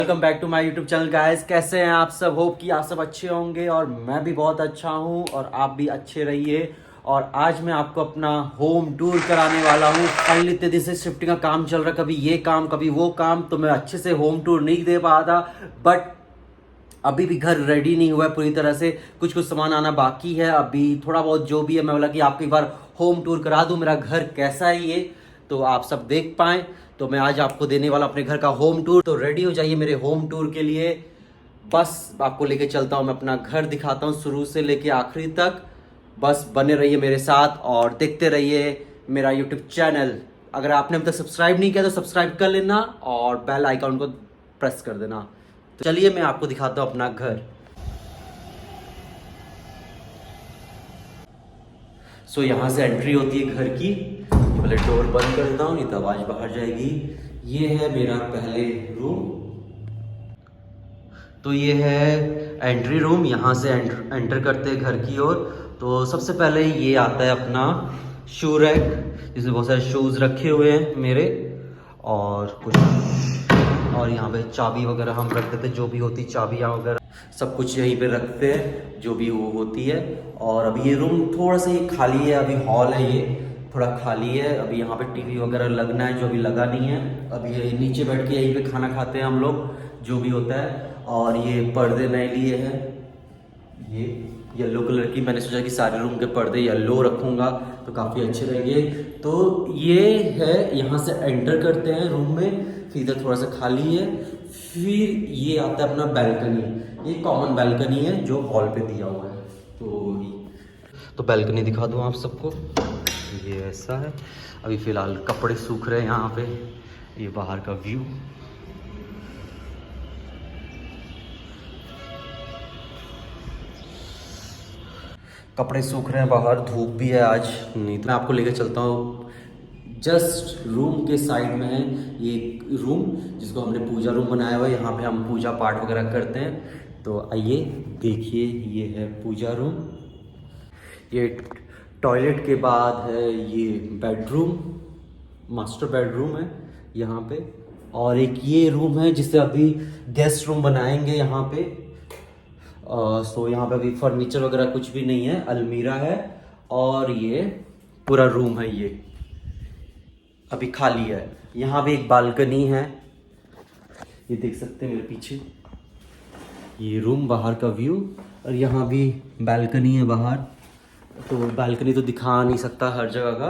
Welcome back to my YouTube channel guys. कैसे हैं आप सब? होप कि आप सब अच्छे होंगे और मैं भी बहुत अच्छा हूं और आप भी अच्छे रहिए। और आज मैं आपको अपना होम टूर कराने वाला हूं। फाइनली इतने दिन से शिफ्टिंग का काम चल रहा, कभी ये काम कभी वो काम, तो मैं अच्छे से होम टूर नहीं दे पा था। बट अभी भी घर रेडी नहीं हुआ है पूरी तरह से, कुछ कुछ सामान आना बाकी है। अभी थोड़ा बहुत जो भी है, मैं बोला कि आपको एक बार होम टूर करा दूं मेरा घर कैसा है ये, तो आप सब देख पाएँ। तो मैं आज आपको देने वाला अपने घर का होम टूर। तो रेडी हो जाइए मेरे होम टूर के लिए। बस आपको लेके चलता हूँ, मैं अपना घर दिखाता हूँ शुरू से लेके आखिरी तक। बस बने रहिए मेरे साथ और देखते रहिए मेरा यूट्यूब चैनल। अगर आपने अब तक सब्सक्राइब नहीं किया तो सब्सक्राइब कर लेना और बेल आइकॉन को प्रेस कर देना। तो चलिए मैं आपको दिखाता हूँ अपना घर। सो यहाँ से एंट्री होती है घर की। पहले डोर बंद कर देता हूँ, नहीं तो आवाज बाहर जाएगी। ये है मेरा पहले रूम। तो ये है एंट्री रूम। यहाँ से एंटर करते हैं घर की ओर। तो सबसे पहले ये आता है अपना शू रैक, जिसमें बहुत सारे शूज़ रखे हुए हैं मेरे और कुछ, और यहाँ पे चाबी वगैरह हम रख देते, जो भी होती चाबियाँ वगैरह सब कुछ यहीं पे रखते हैं जो भी वो होती है। और अभी ये रूम थोड़ा सा ये खाली है, अभी हॉल है ये थोड़ा खाली है। अभी यहाँ पे टीवी वगैरह लगना है जो अभी लगा नहीं है। अभी ये नीचे बैठ के यहीं पे खाना खाते हैं हम लोग, जो भी होता है। और ये पर्दे नए लिए हैं, ये येलो कलर की। मैंने सोचा कि सारे रूम के पर्दे येलो रखूँगा तो काफ़ी अच्छे रहेंगे। तो ये है, यहाँ से एंटर करते हैं रूम में, फिर इधर थोड़ा सा खाली है। फिर ये आता है अपना बैल्कनी। ये कॉमन बैल्कनी है जो हॉल पे दिया हुआ है। तो बैल्कनी दिखा दूँ आप सबको। ये ऐसा है। अभी फ़िलहाल कपड़े सूख रहे हैं यहाँ पे। ये बाहर का व्यू। कपड़े सूख रहे हैं बाहर, धूप भी है आज। नहीं तो मैं आपको लेकर चलता हूँ। जस्ट रूम के साइड में है ये रूम, जिसको हमने पूजा रूम बनाया हुआ है। यहाँ पे हम पूजा पाठ वगैरह करते हैं। तो आइए देखिए, ये है पूजा रूम। ये टॉयलेट के बाद है ये बेडरूम, मास्टर बेडरूम है यहाँ पे। और एक ये रूम है जिसे अभी गेस्ट रूम बनाएंगे यहाँ पे। सो यहाँ पे अभी फर्नीचर वगैरह कुछ भी नहीं है, अलमीरा है और ये पूरा रूम है, ये अभी खाली है। यहाँ पे एक बालकनी है, ये देख सकते हैं मेरे पीछे। ये रूम बाहर का व्यू। और यहाँ भी बालकनी है बाहर। तो बालकनी तो दिखा नहीं सकता हर जगह का,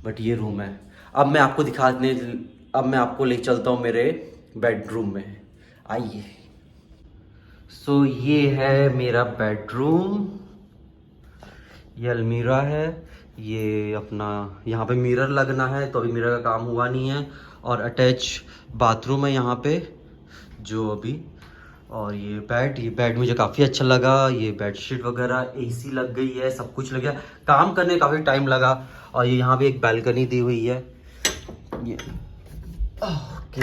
बट ये रूम है। अब मैं आपको ले चलता हूँ मेरे बेडरूम में, आइए। सो ये है मेरा बेडरूम। ये अलमीरा है, ये अपना यहाँ पे मिरर लगना है, तो अभी मिरर का काम हुआ नहीं है। और अटैच बाथरूम है यहाँ पे जो अभी। और ये बेड मुझे काफ़ी अच्छा लगा। ये बेडशीट वगैरह, एसी लग गई है, सब कुछ लग गया। काम करने काफ़ी टाइम लगा। और ये यहाँ पे एक बैल्कनी दी हुई है ये। ओके,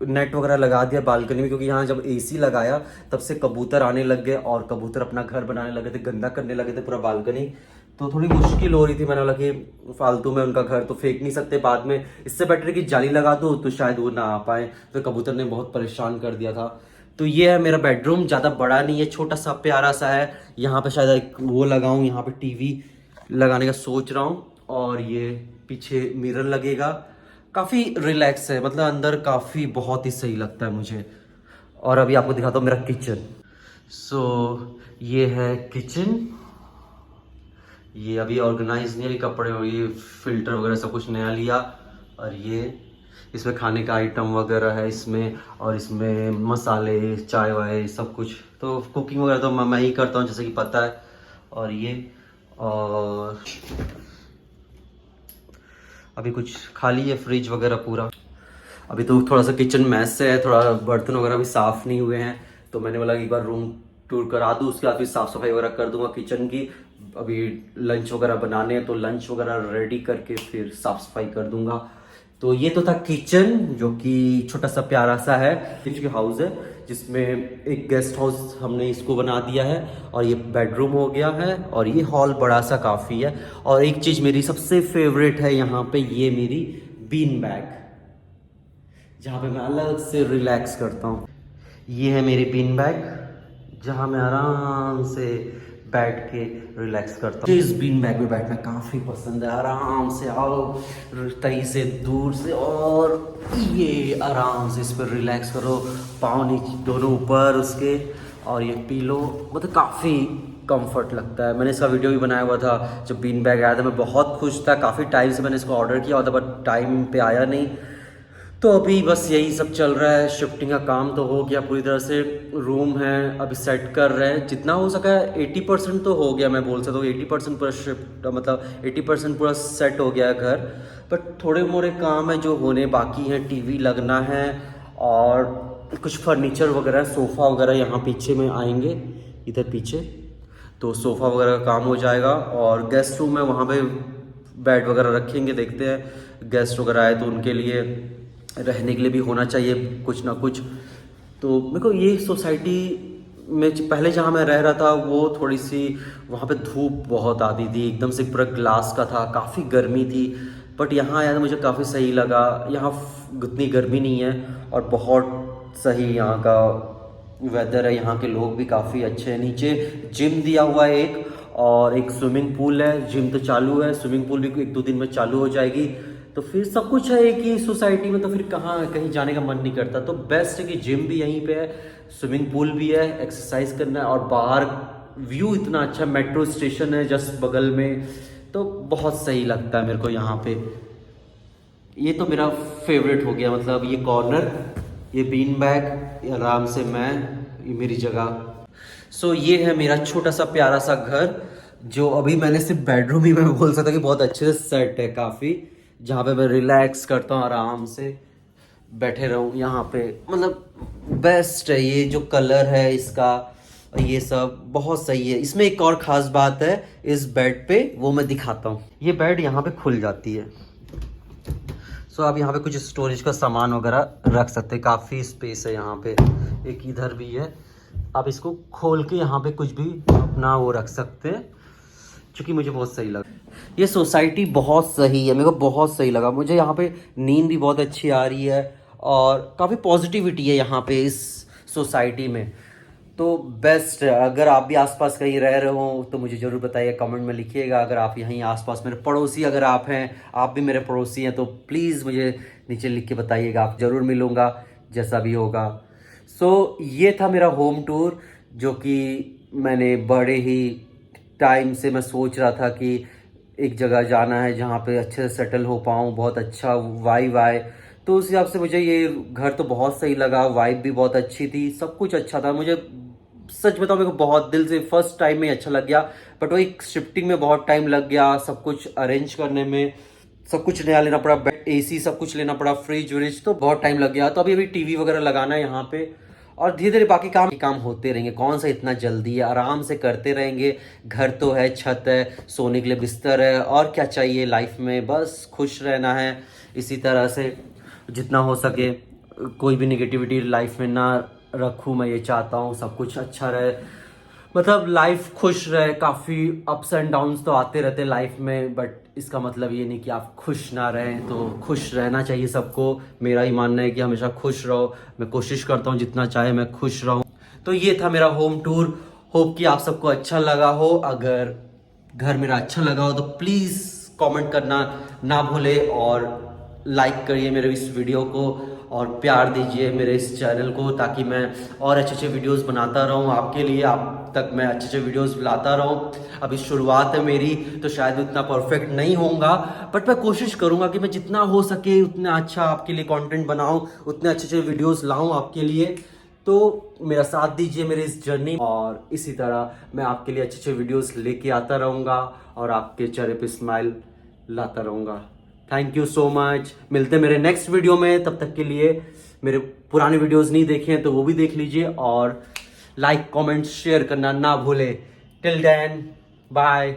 नेट वगैरह लगा दिया बालकनी में, क्योंकि यहाँ जब एसी लगाया तब से कबूतर आने लग गए और कबूतर अपना घर बनाने लगे थे, गंदा करने लगे थे पूरा बालकनी। तो थोड़ी मुश्किल हो रही थी। मैंने बोला कि फालतू में उनका घर तो फेंक नहीं सकते बाद में, इससे बेटर कि जाली लगा दो तो शायद वो ना आ पाए। तो कबूतर ने बहुत परेशान कर दिया था। तो ये है मेरा बेडरूम, ज़्यादा बड़ा नहीं है, छोटा सा प्यारा सा है। यहाँ पे शायद एक वो लगाऊँ, यहाँ पे टीवी लगाने का सोच रहा हूँ। और ये पीछे मिरर लगेगा। काफ़ी रिलैक्स है, मतलब अंदर काफ़ी बहुत ही सही लगता है मुझे। और अभी आपको दिखाता हूँ मेरा किचन। सो ये है किचन। ये अभी ऑर्गेनाइज नहीं है, कपड़े और ये फिल्टर वगैरह सब कुछ नया लिया। और ये इसमें खाने का आइटम वगैरह है इसमें, और इसमें मसाले, चाय वाय सब कुछ। तो कुकिंग वगैरह तो मैं ही करता हूँ, जैसे कि पता है। और ये, और अभी कुछ खाली है फ्रिज वगैरह पूरा। अभी तो थोड़ा सा किचन मैस है, थोड़ा बर्तन वगैरह भी साफ़ नहीं हुए हैं। तो मैंने बोला एक बार रूम टूर करा दूँ, उसके बाद फिर साफ़ सफाई वगैरह कर दूंगा किचन की। अभी लंच वगैरह बनाने हैं तो लंच वगैरह रेडी करके फिर साफ़ सफाई कर दूंगा। तो ये तो था किचन, जो कि छोटा सा प्यारा सा है, किचन हाउस है जिसमें एक गेस्ट हाउस हमने इसको बना दिया है, और ये बेडरूम हो गया है, और ये हॉल बड़ा सा काफ़ी है। और एक चीज़ मेरी सबसे फेवरेट है यहाँ पे, ये मेरी बीन बैग, जहाँ पे मैं अलग से रिलैक्स करता हूँ। ये है मेरी बीन बैग, जहाँ मैं आराम से बैठ के रिलैक्स करता हूँ। इस बीन बैग में बैठना काफ़ी पसंद है। आराम से आओ तई से दूर से, और ये आराम से इस पर रिलैक्स करो, पाँव नीचे दोनों ऊपर उसके, और ये पी लो। मतलब काफ़ी कंफर्ट लगता है। मैंने इसका वीडियो भी बनाया हुआ था जब बीन बैग आया था, मैं बहुत खुश था। काफ़ी टाइम से मैंने इसको ऑर्डर किया हुआ था, बट टाइम पे आया नहीं। तो अभी बस यही सब चल रहा है। शिफ्टिंग का काम तो हो गया पूरी तरह से, रूम है अभी सेट कर रहे हैं, जितना हो सका 80% तो हो गया। मैं बोल सकता हूँ 80% पूरा शिफ्ट, मतलब 80% पूरा सेट हो गया है घर। बट थोड़े मोड़े काम है जो होने बाकी हैं। टीवी लगना है और कुछ फर्नीचर वगैरह, सोफ़ा वगैरह यहाँ पीछे में आएंगे, इधर पीछे, तो सोफ़ा वगैरह का काम हो जाएगा। और गेस्ट रूम है, वहाँ पे बेड वगैरह रखेंगे। देखते हैं गेस्ट वगैरह आए तो उनके लिए रहने के लिए भी होना चाहिए कुछ ना कुछ। तो मेरे को ये सोसाइटी में पहले जहाँ मैं रह रहा था, वो थोड़ी सी वहाँ पे धूप बहुत आती थी, एकदम से पूरा ग्लास का था, काफ़ी गर्मी थी। बट यहाँ आया तो मुझे काफ़ी सही लगा। यहाँ उतनी गर्मी नहीं है, और बहुत सही यहाँ का वेदर है। यहाँ के लोग भी काफ़ी अच्छे हैं। नीचे जिम दिया हुआ है एक, और एक स्विमिंग पूल है। जिम तो चालू है, स्विमिंग पूल भी 1-2 दिन में चालू हो जाएगी। तो फिर सब कुछ है एक ही सोसाइटी में, तो फिर कहाँ कहीं जाने का मन नहीं करता। तो बेस्ट है कि जिम भी यहीं पे है, स्विमिंग पूल भी है, एक्सरसाइज करना है, और बाहर व्यू इतना अच्छा, मेट्रो स्टेशन है जस्ट बगल में। तो बहुत सही लगता है मेरे को यहाँ पे। ये तो मेरा फेवरेट हो गया, मतलब ये कॉर्नर, ये बीन बैग, आराम से मैं, ये मेरी जगह। सो ये है मेरा छोटा सा प्यारा सा घर, जो अभी मैंने सिर्फ बेडरूम ही मैं बोल सकता कि बहुत अच्छे से सेट है काफ़ी, जहाँ पे मैं रिलैक्स करता हूँ, आराम से बैठे रहूँ यहाँ पे। मतलब बेस्ट है। ये जो कलर है इसका, ये सब बहुत सही है। इसमें एक और ख़ास बात है इस बेड पे, वो मैं दिखाता हूँ। ये बेड यहाँ पे खुल जाती है, सो आप यहाँ पे कुछ स्टोरेज का सामान वगैरह रख सकते हैं। काफ़ी स्पेस है यहाँ पे। एक इधर भी है, आप इसको खोल के यहाँ पे कुछ भी अपना वो रख सकते हैं, क्योंकि मुझे बहुत सही लगा। ये सोसाइटी बहुत सही है, मेरे को बहुत सही लगा। मुझे यहाँ पे नींद भी बहुत अच्छी आ रही है, और काफ़ी पॉजिटिविटी है यहाँ पे इस सोसाइटी में। तो बेस्ट है। अगर आप भी आसपास कहीं रह रहे हो तो मुझे ज़रूर बताइए, कमेंट में लिखिएगा। अगर आप यहीं आसपास, मेरे पड़ोसी अगर आप हैं, आप भी मेरे पड़ोसी हैं, तो प्लीज़ मुझे नीचे लिख के बताइएगा। आप ज़रूर मिलूँगा जैसा भी होगा। सो ये था मेरा होम टूर, जो कि मैंने बड़े ही टाइम से मैं सोच रहा था कि एक जगह जाना है जहाँ पे अच्छे से सेटल हो पाऊँ, बहुत अच्छा वाइब आए। तो उस हिसाब से मुझे ये घर तो बहुत सही लगा, वाइब भी बहुत अच्छी थी, सब कुछ अच्छा था। मुझे सच बताऊँ, मेरे को बहुत दिल से फर्स्ट टाइम में अच्छा लग गया। बट वही शिफ्टिंग में बहुत टाइम लग गया, सब कुछ अरेंज करने में, सब कुछ नया लेना पड़ा, AC सब कुछ लेना पड़ा, फ्रिज व्रिज, तो बहुत टाइम लग गया। तो अभी टीवी वगैरह लगाना है यहाँ पे, और धीरे धीरे बाकी काम होते रहेंगे। कौन सा इतना जल्दी है, आराम से करते रहेंगे। घर तो है, छत है, सोने के लिए बिस्तर है, और क्या चाहिए लाइफ में। बस खुश रहना है इसी तरह से, जितना हो सके। कोई भी निगेटिविटी लाइफ में ना रखूँ, मैं ये चाहता हूँ सब कुछ अच्छा रहे, मतलब लाइफ खुश रहे। काफ़ी अप्स एंड डाउन्स तो आते रहते लाइफ में, बट इसका मतलब ये नहीं कि आप खुश ना रहें। तो खुश रहना चाहिए सबको। मेरा ही मानना है कि हमेशा खुश रहो। मैं कोशिश करता हूँ जितना चाहे मैं खुश रहूँ। तो ये था मेरा होम टूर। होप कि आप सबको अच्छा लगा हो। अगर घर मेरा अच्छा लगा हो तो प्लीज़ कमेंट करना ना भूले, और लाइक करिए मेरे इस वीडियो को, और प्यार दीजिए मेरे इस चैनल को, ताकि मैं और अच्छे अच्छे वीडियोस बनाता रहूं आपके लिए। आप तक मैं अच्छे अच्छे वीडियोस लाता रहूं। अभी शुरुआत है मेरी, तो शायद उतना परफेक्ट नहीं होऊंगा, बट मैं कोशिश करूंगा कि मैं जितना हो सके उतना अच्छा आपके लिए कंटेंट बनाऊं, उतने अच्छे अच्छे वीडियोस लाऊं आपके लिए। तो मेरा साथ दीजिए मेरे इस जर्नी, और इसी तरह मैं आपके लिए अच्छे अच्छे वीडियोस लेके आता रहूँगा, और आपके चेहरे पे स्माइल लाता रहूँगा। Thank you so much. मिलते हैं मेरे नेक्स्ट वीडियो में। तब तक के लिए मेरे पुराने वीडियोस नहीं देखे हैं तो वो भी देख लीजिए, और लाइक कमेंट शेयर करना ना भूले। Till then, bye.